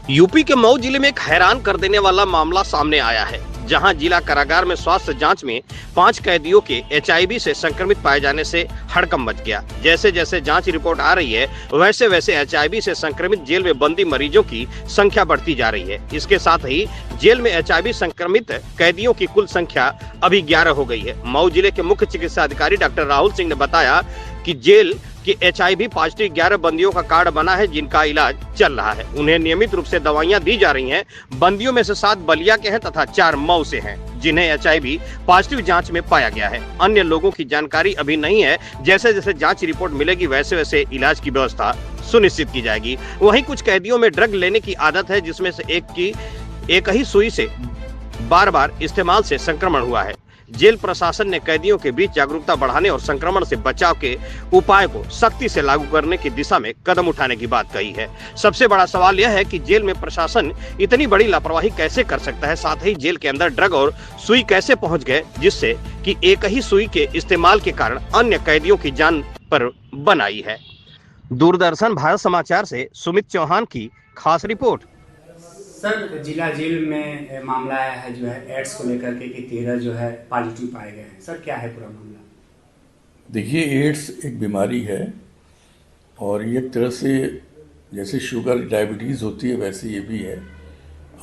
UP के मऊ जिले में एक हैरान कर देने वाला मामला सामने आया है, जहां जिला कारागार में स्वास्थ्य जांच में 5 कैदियों के एचआईवी से संक्रमित पाए जाने से हड़कंप मच गया। जैसे जैसे जांच रिपोर्ट आ रही है, वैसे वैसे एचआईवी से संक्रमित जेल में बंदी मरीजों की संख्या बढ़ती जा रही है। इसके साथ ही जेल में एचआईवी संक्रमित कैदियों की कुल संख्या अभी 11 हो गई है। मऊ जिले के मुख्य चिकित्सा अधिकारी डॉक्टर राहुल सिंह ने बताया कि जेल कि एचआईवी पॉजिटिव 11 बंदियों का कार्ड बना है, जिनका इलाज चल रहा है। उन्हें नियमित रूप से दवाइयां दी जा रही हैं। बंदियों में से 7 बलिया के हैं तथा 4 मऊ से हैं, जिन्हें एचआईवी पॉजिटिव जांच में पाया गया है। अन्य लोगों की जानकारी अभी नहीं है। जैसे जैसे जांच रिपोर्ट मिलेगी, वैसे वैसे इलाज की व्यवस्था सुनिश्चित की जाएगी। वहीं कुछ कैदियों में ड्रग लेने की आदत है, जिसमें से एक ही सुई से बार बार इस्तेमाल से संक्रमण हुआ है। जेल प्रशासन ने कैदियों के बीच जागरूकता बढ़ाने और संक्रमण से बचाव के उपाय को सख्ती से लागू करने की दिशा में कदम उठाने की बात कही है। सबसे बड़ा सवाल यह है कि जेल में प्रशासन इतनी बड़ी लापरवाही कैसे कर सकता है। साथ ही जेल के अंदर ड्रग और सुई कैसे पहुंच गए, जिससे कि एक ही सुई के इस्तेमाल के कारण अन्य कैदियों की जान पर बन आई है। दूरदर्शन भारत समाचार से सुमित चौहान की खास रिपोर्ट। सर, जिला जेल में मामला आया है जो है एड्स को लेकर के कि 13 जो है पॉजिटिव पाए गए हैं। सर, क्या है पूरा मामला? देखिए, एड्स एक बीमारी है और ये एक तरह से जैसे शुगर डायबिटीज़ होती है, वैसे ये भी है।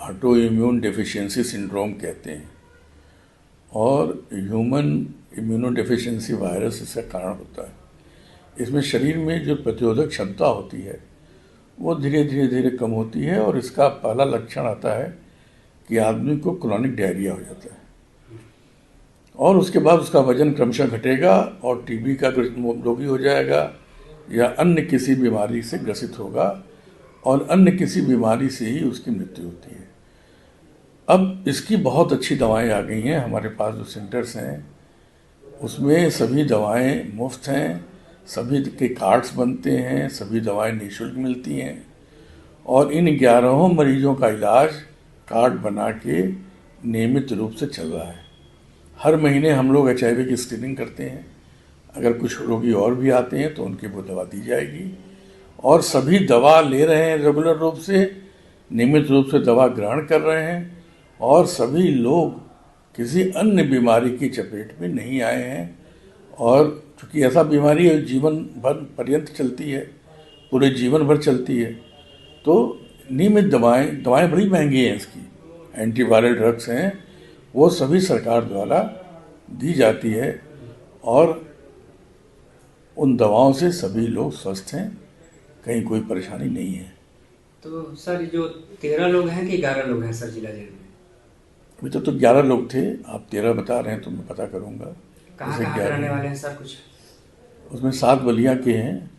ऑटो इम्यून डेफिशिएंसी सिंड्रोम कहते हैं और ह्यूमन इम्यूनो डेफिशिएंसी वायरस इसका कारण होता है। इसमें शरीर में जो प्रतिरोधक क्षमता होती है वो धीरे धीरे कम होती है और इसका पहला लक्षण आता है कि आदमी को क्रोनिक डायरिया हो जाता है और उसके बाद उसका वजन क्रमशः घटेगा और टीबी का रोगी हो जाएगा या अन्य किसी बीमारी से ग्रसित होगा और अन्य किसी बीमारी से ही उसकी मृत्यु होती है। अब इसकी बहुत अच्छी दवाएं आ गई हैं। हमारे पास जो सेंटर्स हैं उसमें सभी दवाएं मुफ्त हैं, सभी के कार्ड्स बनते हैं, सभी दवाएं निःशुल्क मिलती हैं और इन 11 मरीजों का इलाज कार्ड बना के नियमित रूप से चल रहा है। हर महीने हम लोग एचआईवी की स्क्रीनिंग करते हैं। अगर कुछ रोगी और भी आते हैं तो उनकी वो दवा दी जाएगी और सभी दवा ले रहे हैं, रेगुलर रूप से नियमित रूप से दवा ग्रहण कर रहे हैं और सभी लोग किसी अन्य बीमारी की चपेट में नहीं आए हैं। और चूँकि ऐसा बीमारी है जीवन भर पर्यंत चलती है, पूरे जीवन भर चलती है, तो नियमित दवाएं बड़ी महंगी हैं। इसकी एंटीवायरल ड्रग्स हैं, वो सभी सरकार द्वारा दी जाती है और उन दवाओं से सभी लोग स्वस्थ हैं, कहीं कोई परेशानी नहीं है। तो सर, जो 13 लोग हैं कि 11 लोग हैं सर जिला जेल में? अभी तो 11 लोग थे, आप 13 बता रहे हैं तो मैं पता करूँगा। कहाँ के रहने वाले हैं सर? कुछ उसमें 7 बलिया के हैं,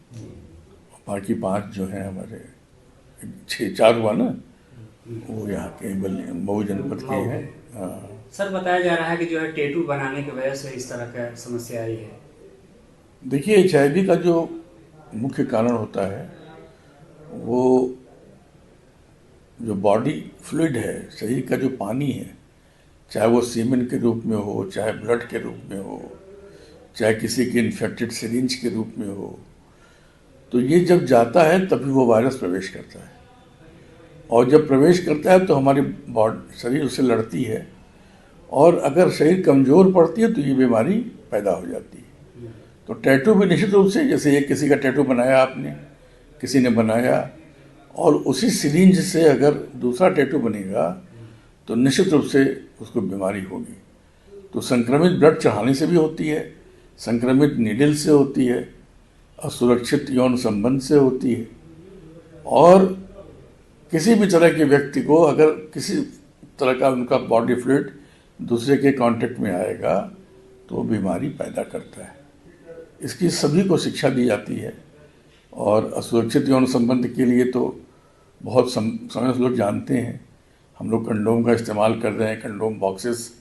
बाकी 5 जो हैं हमारे 4 हुआ ना, वो यहाँ के मऊ जनपद के हैं। हाँ सर, बताया जा रहा है कि जो है टैटू बनाने की वजह से इस तरह का समस्या आई है। देखिए, एचआईवी का जो मुख्य कारण होता है वो जो बॉडी फ्लूइड है, शरीर का जो पानी है, चाहे वो सीमेन के रूप में हो, चाहे ब्लड के रूप में हो, चाहे किसी के इन्फेक्टेड सिरिंज के रूप में हो, तो ये जब जाता है तभी वो वायरस प्रवेश करता है और जब प्रवेश करता है तो हमारी शरीर उससे लड़ती है और अगर शरीर कमज़ोर पड़ती है तो ये बीमारी पैदा हो जाती है। तो टैटू भी निश्चित रूप से, जैसे एक किसी का टैटू बनाया आपने, किसी ने बनाया और उसी सिरिंज से अगर दूसरा टैटू बनेगा तो निश्चित रूप से उसको बीमारी होगी। तो संक्रमित ब्लड चढ़ाने से भी होती है, संक्रमित नीडल से होती है, असुरक्षित यौन संबंध से होती है और किसी भी तरह के व्यक्ति को अगर किसी तरह का उनका बॉडी फ्लूइड दूसरे के कांटेक्ट में आएगा तो बीमारी पैदा करता है। इसकी सभी को शिक्षा दी जाती है और असुरक्षित यौन संबंध के लिए तो बहुत समय से लोग जानते हैं। हम लोग कंडोम का इस्तेमाल कर रहे हैं, कंडोम बॉक्सेस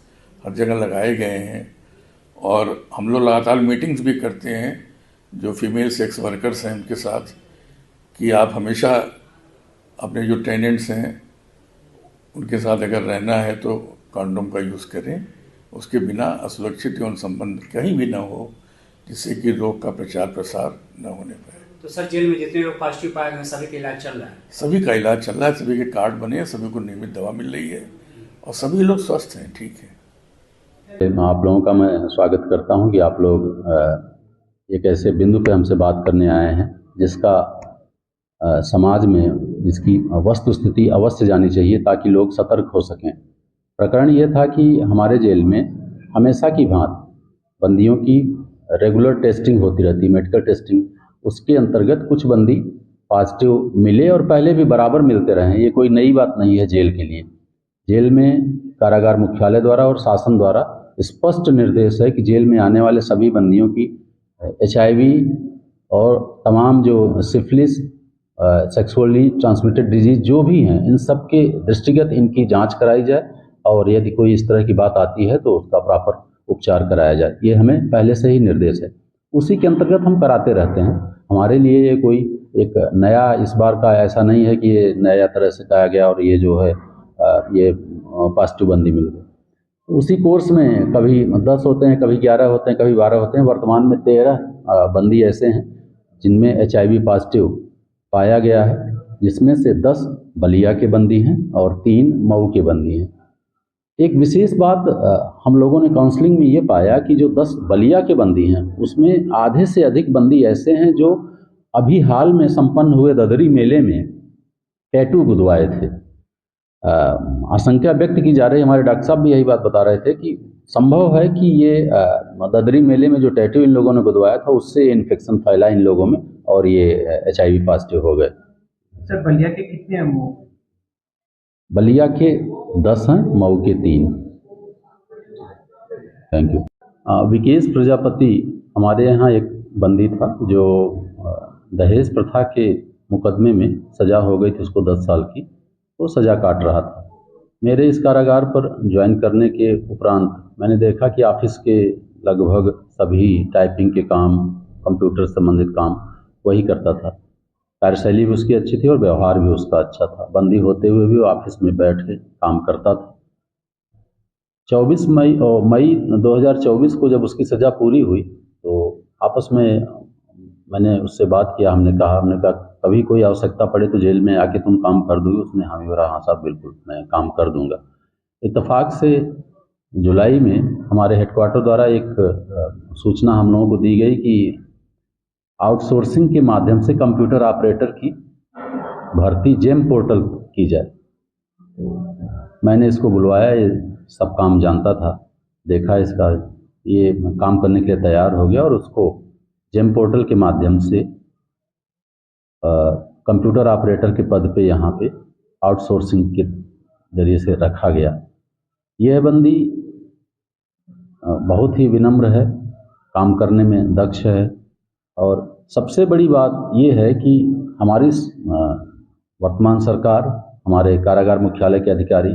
हर जगह लगाए गए हैं और हम लोग लगातार मीटिंग्स भी करते हैं जो फीमेल सेक्स वर्कर्स हैं उनके साथ कि आप हमेशा अपने जो टेनेंट्स हैं उनके साथ अगर रहना है तो कंडोम का यूज़ करें, उसके बिना असुरक्षित यौन संबंध कहीं भी ना हो जिससे कि रोग का प्रचार प्रसार न होने पाए। तो सर जेल में जितने लोग पॉजिटिव पाए गए हैं सभी का इलाज चल रहा है? सभी का इलाज चल रहा है, सभी के कार्ड बने हैं, सभी को नियमित दवा मिल रही है और सभी लोग स्वस्थ हैं, ठीक है। आप लोगों का मैं स्वागत करता हूं कि आप लोग एक ऐसे बिंदु पे हमसे बात करने आए हैं जिसका समाज में जिसकी वस्तु स्थिति अवश्य जानी चाहिए ताकि लोग सतर्क हो सकें। प्रकरण ये था कि हमारे जेल में हमेशा की भांति बंदियों की रेगुलर टेस्टिंग होती रहती, मेडिकल टेस्टिंग। उसके अंतर्गत कुछ बंदी पॉजिटिव मिले और पहले भी बराबर मिलते रहे। ये कोई नई बात नहीं है जेल के लिए। जेल में कारागार मुख्यालय द्वारा और शासन द्वारा स्पष्ट निर्देश है कि जेल में आने वाले सभी बंदियों की HIV और तमाम जो सिफिलिस, सेक्सुअली ट्रांसमिटेड डिजीज जो भी हैं, इन सब के दृष्टिगत इनकी जांच कराई जाए और यदि कोई इस तरह की बात आती है तो उसका प्रॉपर उपचार कराया जाए। ये हमें पहले से ही निर्देश है, उसी के अंतर्गत हम कराते रहते हैं। हमारे लिए ये कोई एक नया इस बार का ऐसा नहीं है कि ये नया तरह से कहा गया और ये जो है ये पॉजिटिव बंदी मिल गई। उसी कोर्स में कभी 10 होते हैं, कभी 11 होते हैं, कभी 12 होते हैं। वर्तमान में 13 बंदी ऐसे हैं जिनमें HIV पॉजिटिव पाया गया है, जिसमें से 10 बलिया के बंदी हैं और 3 मऊ के बंदी हैं। एक विशेष बात हम लोगों ने काउंसलिंग में ये पाया कि जो 10 बलिया के बंदी हैं उसमें आधे से अधिक बंदी ऐसे हैं जो अभी हाल में संपन्न हुए ददरी मेले में टैटू गुदवाए थे। आशंका व्यक्त की जा रही, हमारे डॉक्टर साहब भी यही बात बता रहे थे कि संभव है कि ये ददरी मेले में जो टैटू इन लोगों ने गुदवाया था उससे इन्फेक्शन फैला इन लोगों में और ये HIV पॉजिटिव हो गए। सर बलिया के कितने हैं? बलिया के 10 हैं, मऊ के 3। Thank you. विकेश प्रजापति हमारे यहाँ एक बंदी था जो दहेज प्रथा के मुकदमे में सजा हो गई थी उसको 10 साल की, वो सजा काट रहा था। मेरे इस कारागार पर ज्वाइन करने के उपरांत मैंने देखा कि ऑफिस के लगभग सभी टाइपिंग के काम, कंप्यूटर संबंधित काम वही करता था। कार्यशैली भी उसकी अच्छी थी और व्यवहार भी उसका अच्छा था। बंदी होते हुए भी वो ऑफिस में बैठ के काम करता था। 24 मई 2024 को जब उसकी सज़ा पूरी हुई तो आपस में मैंने उससे बात किया। हमने कहा कभी कोई आवश्यकता पड़े तो जेल में आके तुम काम कर दोगे? उसने हामी भरा हाँ साहब बिल्कुल मैं काम कर दूंगा। इत्तेफाक से जुलाई में हमारे हेडक्वार्टर द्वारा एक सूचना हम लोगों को दी गई कि आउटसोर्सिंग के माध्यम से कंप्यूटर ऑपरेटर की भर्ती जेम पोर्टल की जाए। मैंने इसको बुलवाया, ये सब काम जानता था, देखा इसका, ये काम करने के लिए तैयार हो गया और उसको जेम पोर्टल के माध्यम से कंप्यूटर ऑपरेटर के पद पे यहाँ पे आउटसोर्सिंग के जरिए से रखा गया। यह बंदी बहुत ही विनम्र है, काम करने में दक्ष है और सबसे बड़ी बात ये है कि हमारी वर्तमान सरकार, हमारे कारागार मुख्यालय के अधिकारी,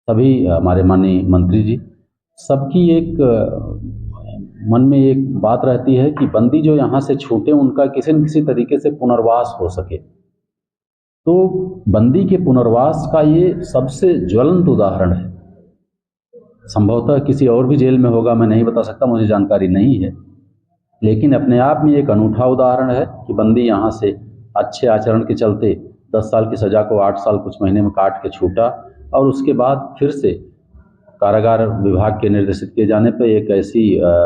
सभी हमारे माननीय मंत्री जी, सबकी एक मन में एक बात रहती है कि बंदी जो यहाँ से छूटे उनका किसी न किसी तरीके से पुनर्वास हो सके। तो बंदी के पुनर्वास का ये सबसे ज्वलंत उदाहरण है। संभवतः किसी और भी जेल में होगा, मैं नहीं बता सकता, मुझे जानकारी नहीं है, लेकिन अपने आप में एक अनूठा उदाहरण है कि बंदी यहाँ से अच्छे आचरण के चलते 10 साल की सज़ा को 8 साल कुछ महीने में काट के छूटा और उसके बाद फिर से कारागार विभाग के निर्देशित किए जाने पर एक ऐसी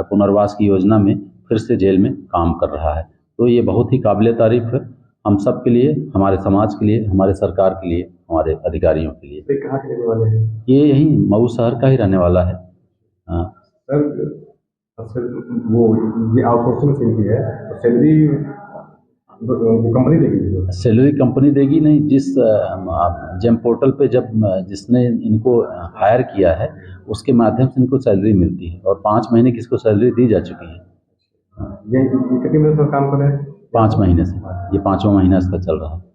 पुनर्वास की योजना में फिर से जेल में काम कर रहा है। तो ये बहुत ही काबिल तारीफ है हम सब के लिए, हमारे समाज के लिए, हमारे सरकार के लिए, हमारे अधिकारियों के लिए। कहाँ के रहने वाले हैं? ये यहीं मऊ शहर का ही रहने वाला है। सर वो ये आउटसोर्सिंग सैलरी है, तो सैलरी वो कंपनी देगी? सैलरी कंपनी देगी नहीं, जिस जेम पोर्टल पे जब जिसने इनको हायर किया है उसके माध्यम से इनको सैलरी मिलती है और 5 महीने की इसको सैलरी दी जा चुकी है। ये कितने महीने से काम कर रहे हैं? 5 महीने से, ये 5वां महीना इसका चल रहा है।